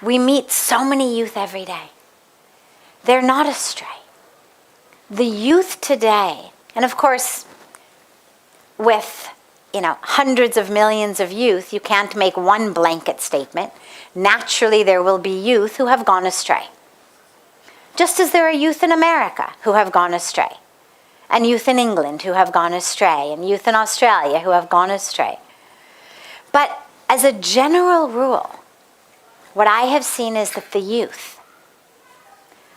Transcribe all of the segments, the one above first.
We meet so many youth every day. They're not astray. The youth today, and of course, with hundreds of millions of youth, you can't make one blanket statement. Naturally, there will be youth who have gone astray. Just as there are youth in America who have gone astray, and youth in England who have gone astray, and youth in Australia who have gone astray. But as a general rule, what I have seen is that the youth,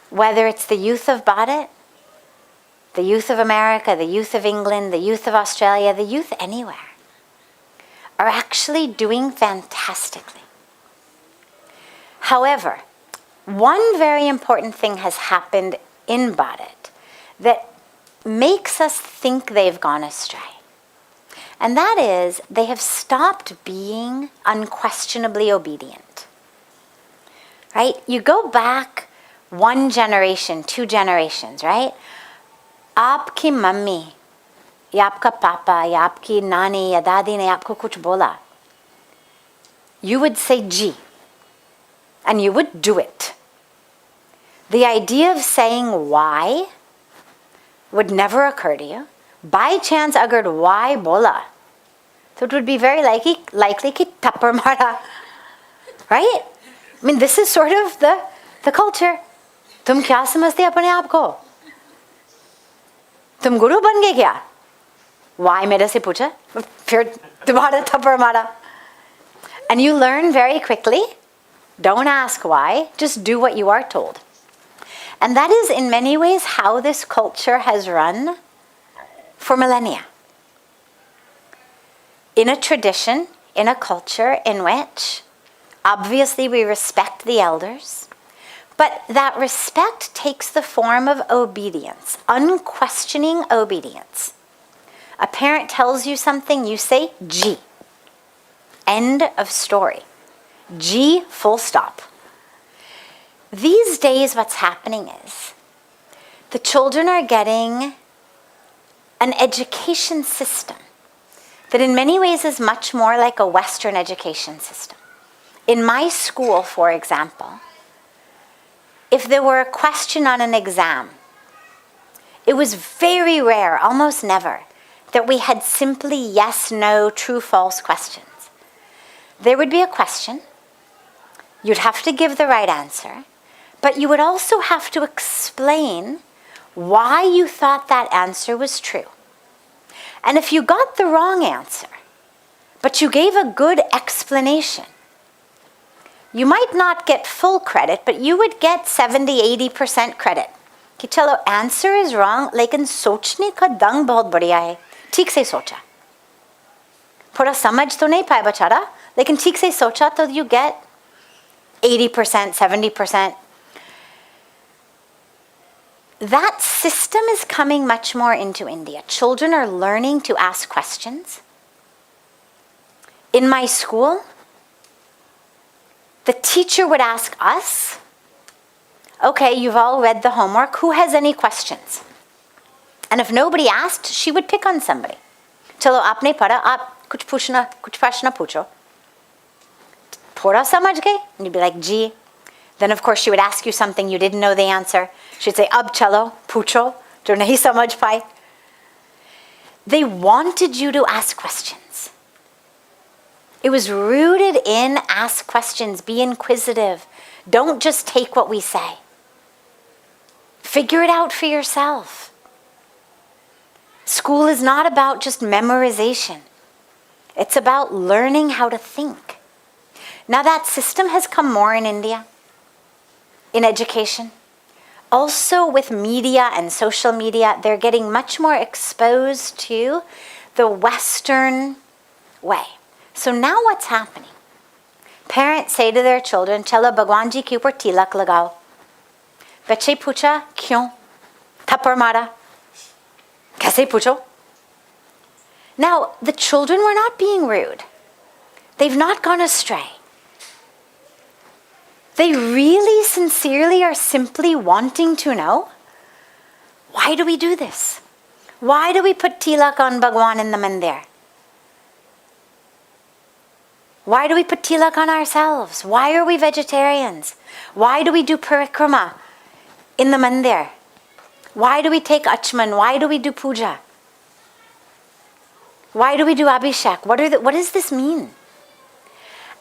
whether it's the youth of Bharat, the youth of America, the youth of England, the youth of Australia, the youth anywhere, are actually doing fantastically. However, one very important thing has happened in Bharat that makes us think they've gone astray. And that is, they have stopped being unquestionably obedient. Right? You go back one generation, 2 generations, right? Aapki mummy, ya aapka papa, ya aapki nani, ya dadi ne aapko kuch bola. You would say ji, and you would do it. The idea of saying why would never occur to you. By chance, agar why bola, so it would be very likely ki tappar mara. Right? I mean, this is sort of the culture. Tum kya samajhte apne aap ko? Tum guru ban gaye kya? Why mere se pucha? Phir tumhara tappar mara. And you learn very quickly. Don't ask why. Just do what you are told. And that is in many ways how this culture has run for millennia. In a tradition, in a culture in which obviously we respect the elders, but that respect takes the form of obedience, unquestioning obedience. A parent tells you something, you say, ji. End of story. Ji, full stop. These days what's happening is the children are getting an education system that in many ways is much more like a Western education system. In my school, for example, if there were a question on an exam, it was very rare, almost never, that we had simply yes, no, true, false questions. There would be a question, you'd have to give the right answer, but you would also have to explain why you thought that answer was true. And if you got the wrong answer, but you gave a good explanation, you might not get full credit, but you would get 70-80% credit. कि चलो answer is wrong, लेकिन सोचने का ढंग बहुत बढ़िया है, ठीक से सोचा. थोड़ा समझ तो नहीं पाया बेचारा, लेकिन ठीक से सोचा, तो you get 80%, 70%. That system is coming much more into India. Children are learning to ask questions. In my school, the teacher would ask us, okay, you've all read the homework, who has any questions? And if nobody asked, she would pick on somebody. Chalo, aapne padha, aap kuch prashna pucho. Thoda samajh gaye? And you'd be like, ji. Then of course she would ask you something you didn't know the answer. She'd say, ab chalo, pucho, jo nahi samajh pai. They wanted you to ask questions. It was rooted in ask questions, be inquisitive. Don't just take what we say. Figure it out for yourself. School is not about just memorization. It's about learning how to think. Now that system has come more in India, in education. Also with media and social media, they're getting much more exposed to the Western way. So now what's happening? Parents say to their children, "Chalo Bhagwan ji ke upar tilak lagao." Bachche pucha, "Kyon? Thappar mara." Kaise pucho? Now, the children were not being rude. They've not gone astray. They really sincerely are simply wanting to know, why do we do this? Why do we put tilak on Bhagwan in the mandir? Why do we put tilak on ourselves? Why are we vegetarians? Why do we do parikrama in the mandir? Why do we take achman? Why do we do puja? Why do we do abhishek? What does this mean?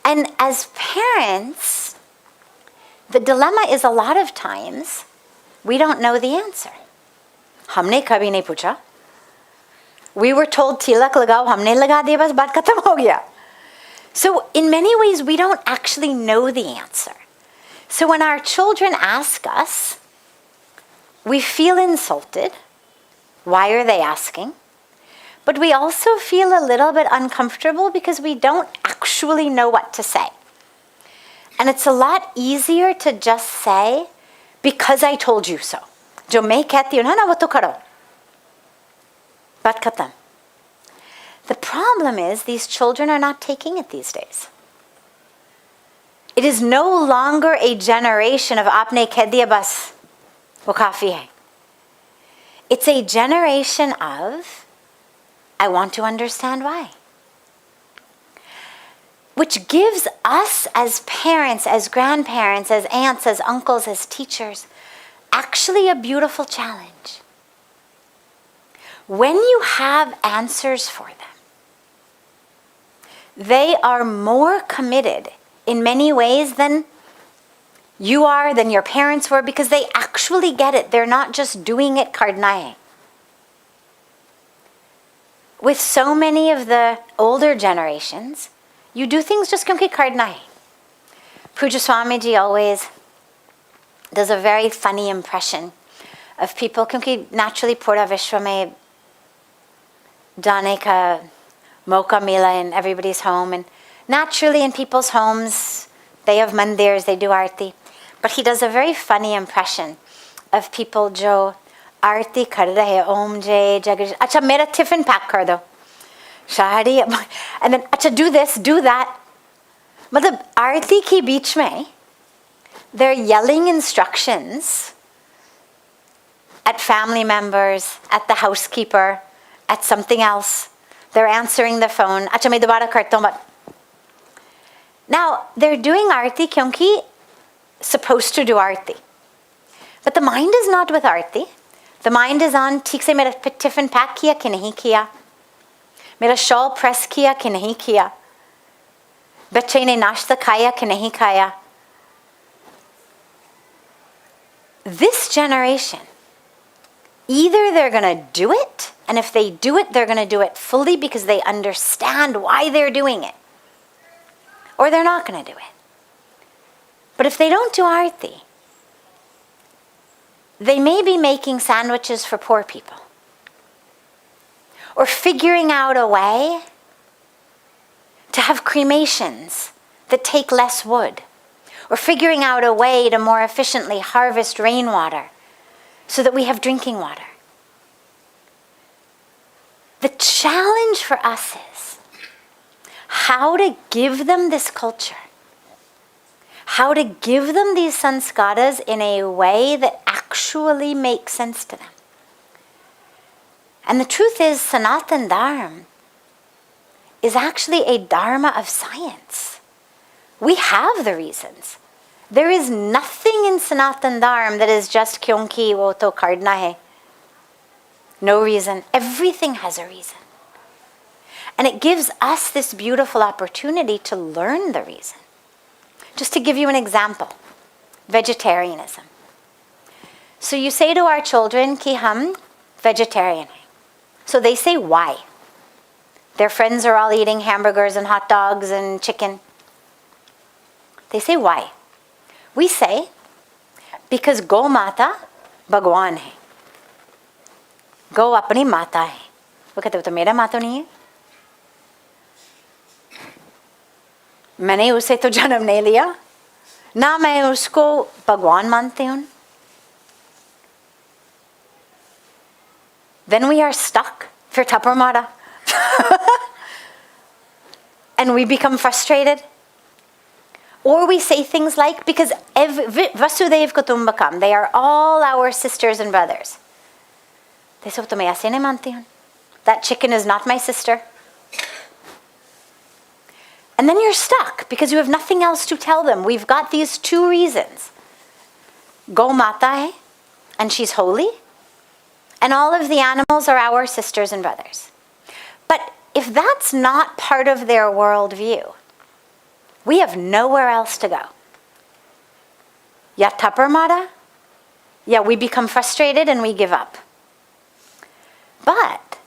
And as parents, the dilemma is a lot of times we don't know the answer. Humne kabhi nahi pucha. We were told tilak lagao, humne laga diya, bas baat khatam ho gaya. So in many ways, we don't actually know the answer. So when our children ask us, we feel insulted. Why are they asking? But we also feel a little bit uncomfortable because we don't actually know what to say. And it's a lot easier to just say, because I told you so. Jo main kehti hu na wo to karo. Baat khatam. The problem is these children are not taking it these days. It is no longer a generation of aapne keh diya bas, wo kafi hai. It's a generation of, I want to understand why. Which gives us as parents, as grandparents, as aunts, as uncles, as teachers, actually a beautiful challenge. When you have answers for them, they are more committed in many ways than you are, than your parents were, because they actually get it. They're not just doing it kardnaye. With so many of the older generations, you do things just kyunki kardnaye. Puja Swamiji always does a very funny impression of people, kyunki naturally Pura Vishwa mein jaane ka Mocha Mila in everybody's home, and naturally in people's homes they have mandirs, they do arti. But he does a very funny impression of people jo arti kar rahe, om jay jagadish. Acha mera tiffin pack kar do. Shahadi, and then acha do this, do that. Matlab arti ki beech mein they're yelling instructions at family members, at the housekeeper, at something else. They're answering the phone. Acha main dobara karta hu, but now they're doing arti kyunki supposed to do arti. But the mind is not with arti. The mind is on, theek se mera tiffin pack kiya ki nahi kiya? Mera shawl press kiya ki nahi kiya? Bachche ne nashta khaya ki nahi khaya? This generation, either they're going to do it, and if they do it, they're going to do it fully because they understand why they're doing it, or they're not going to do it. But if they don't do arti, they may be making sandwiches for poor people, or figuring out a way to have cremations that take less wood, or figuring out a way to more efficiently harvest rainwater so that we have drinking water. The challenge for us is how to give them this culture, how to give them these sanskaras in a way that actually makes sense to them. And the truth is, Sanatan Dharma is actually a dharma of science. We have the reasons. There is nothing in Sanatan Dharma that is just kyunki wo to kardna hai. No reason. Everything has a reason. And it gives us this beautiful opportunity to learn the reason. Just to give you an example, vegetarianism. So you say to our children, ki hum vegetarian hai. So they say, why? Their friends are all eating hamburgers and hot dogs and chicken. They say, why? We say, because Go Mata Bhagwan hai. Go apni mata hai. वो कहते वो तो मेरा माता नहीं है. मैंने उसे तो जन्म नहीं लिया, ना मैं उसको भगवान मानती हूँ. Then we are stuck for Parmarth. And we become frustrated. Or we say things like, because Vasudev Kutumbakam, they are all our sisters and brothers. They say, "Tumhe aise nahi manti hu. That chicken is not my sister." And then you're stuck because you have nothing else to tell them. We've got these two reasons. Go Mata hai, and she's holy, and all of the animals are our sisters and brothers. But if that's not part of their worldview, we have nowhere else to go. Ya tapar mara? Yeah, we become frustrated and we give up. But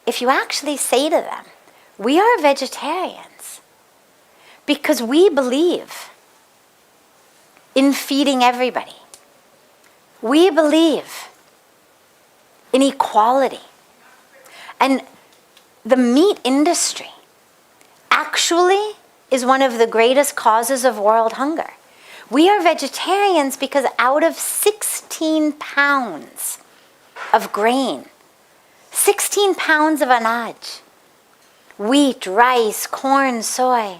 if you actually say to them, we are vegetarians because we believe in feeding everybody. We believe in equality. And the meat industry actually is one of the greatest causes of world hunger. We are vegetarians because out of 16 pounds of grain, 16 pounds of anaj, wheat, rice, corn, soy,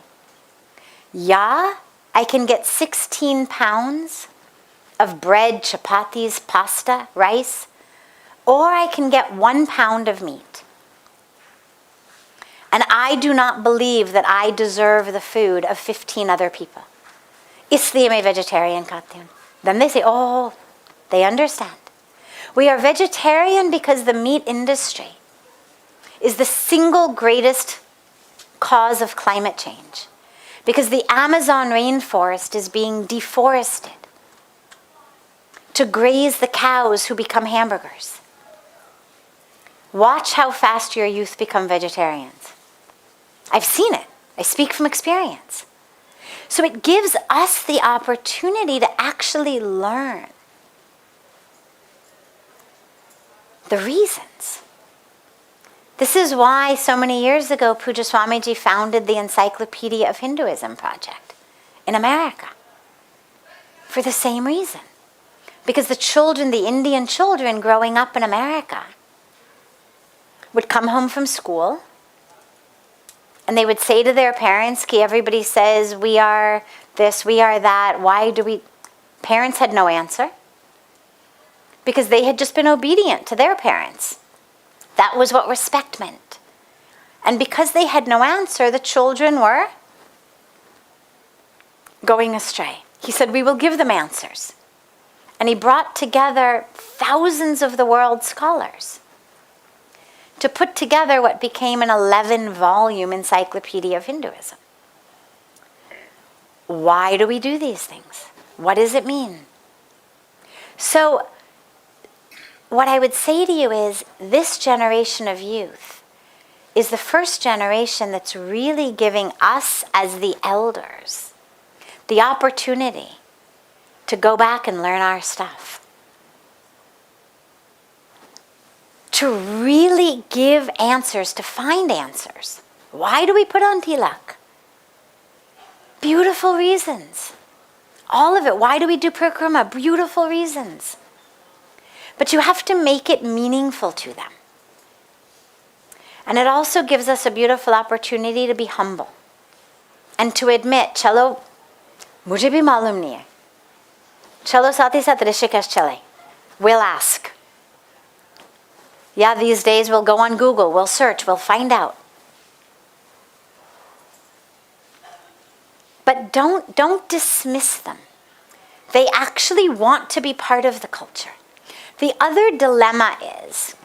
I can get 16 pounds of bread, chapatis, pasta, rice, or I can get 1 pound of meat. And I do not believe that I deserve the food of 15 other people. Isliye main vegetarian khati hu. Then they say, oh, they understand. We are vegetarian because the meat industry is the single greatest cause of climate change. Because the Amazon rainforest is being deforested to graze the cows who become hamburgers. Watch how fast your youth become vegetarians. I've seen it. I speak from experience. So it gives us the opportunity to actually learn the reasons. This is why so many years ago Puja Swamiji founded the Encyclopedia of Hinduism project in America. For the same reason. Because the children, the Indian children growing up in America, would come home from school and they would say to their parents, ki everybody says we are this, we are that, why do we... Parents had no answer. Because they had just been obedient to their parents. That was what respect meant. And because they had no answer, the children were going astray. He said, we will give them answers. And he brought together thousands of the world's scholars to put together what became an 11-volume Encyclopedia of Hinduism. Why do we do these things? What does it mean? So, what I would say to you is, this generation of youth is the first generation that's really giving us as the elders the opportunity to go back and learn our stuff. To really give answers, to find answers. Why do we put on tilak? Beautiful reasons. All of it. Why do we do parikrama? Beautiful reasons. But you have to make it meaningful to them. And it also gives us a beautiful opportunity to be humble. And to admit, chalo, mujhe bhi malum nahi hai. Chalo saath hi saath Rishikesh chale. We'll ask. Yeah, these days we'll go on Google, we'll search, we'll find out. But don't dismiss them. They actually want to be part of the culture. The other dilemma is,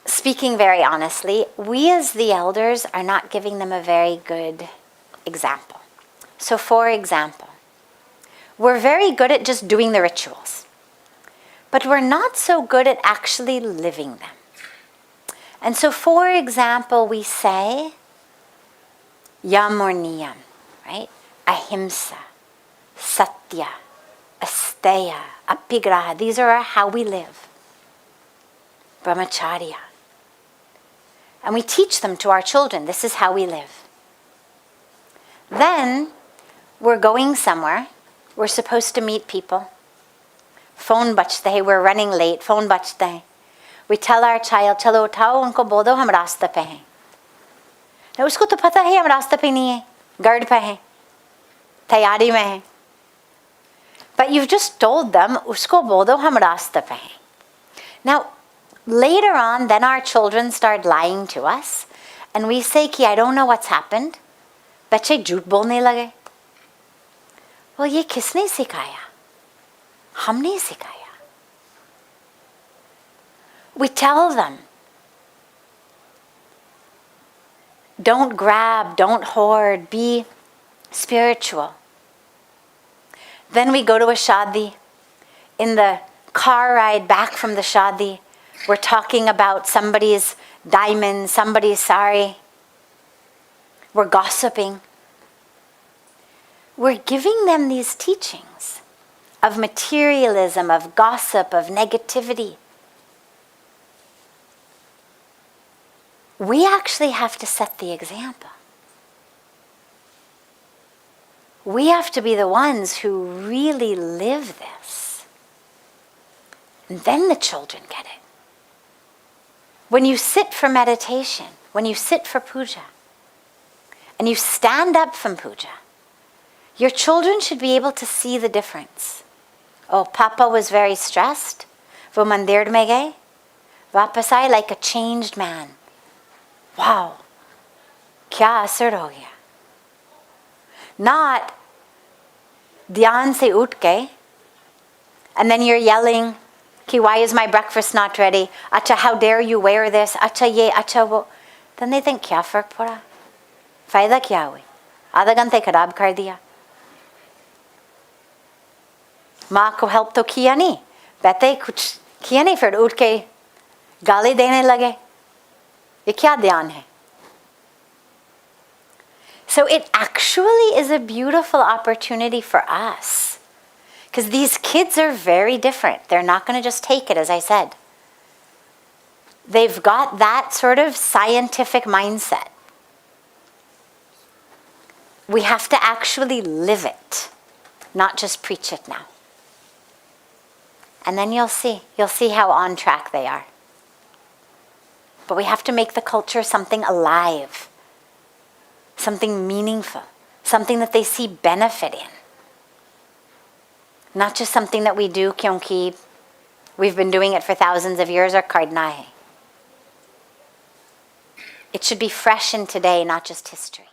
speaking very honestly, we as the elders are not giving them a very good example. So for example, we're very good at just doing the rituals, but we're not so good at actually living them. And so for example, we say yam or niyam, right? Ahimsa, satya, asteya, apigraha. These are how we live. Brahmacharya. And we teach them to our children. This is how we live. Then we're going somewhere. We're supposed to meet people. Phone bachte hai, we're running late. Phone bachte hai. We tell our child, chalo uthao, unko bol do, hum rasta pe hain. Now usko to pata hai, hum rasta pe nahi hai. Gard pe hain. Tayari mein hai. But you've just told them, usko bol do, hum rasta pe hain. Now, later on, then our children start lying to us. and we say कि I don't know what's happened, बच्चे झूठ बोलने लगे. Well, ये किसने सिखाया? हमने सिखाया. We tell them, don't grab, don't hoard, be spiritual. Then we go to a shadi. In the car ride back from the shadi, we're talking about somebody's diamond, somebody's sari. We're gossiping. We're giving them these teachings of materialism, of gossip, of negativity. We actually have to set the example. We have to be the ones who really live this. And then the children get it. When you sit for meditation, when you sit for puja, and you stand up from puja, your children should be able to see the difference. Oh, Papa was very stressed. Wo mandir mein gaye. Vapas aaye like a changed man. Wow. Kya asar ho gaya. Not dhyan se ut ke, and then you're yelling, ki why is my breakfast not ready? Acha, how dare you wear this? Acha ye, acha wo. Then they think, kya fark pora? Fayda kya hui? Aadha ghante kharab kar diya. माँ को help तो किया नहीं, बेटे कुछ किया नहीं, फिर उठ के गाली देने लगे. ये क्या ध्यान है? So it actually is a beautiful opportunity for us, because these kids are very different. They're not going to just take it, as I said. They've got that sort of scientific mindset. We have to actually live it, not just preach it now. And then you'll see how on track they are. But we have to make the culture something alive, something meaningful, something that they see benefit in. Not just something that we do kyunki we've been doing it for thousands of years or karna hai. It should be fresh in today, not just history.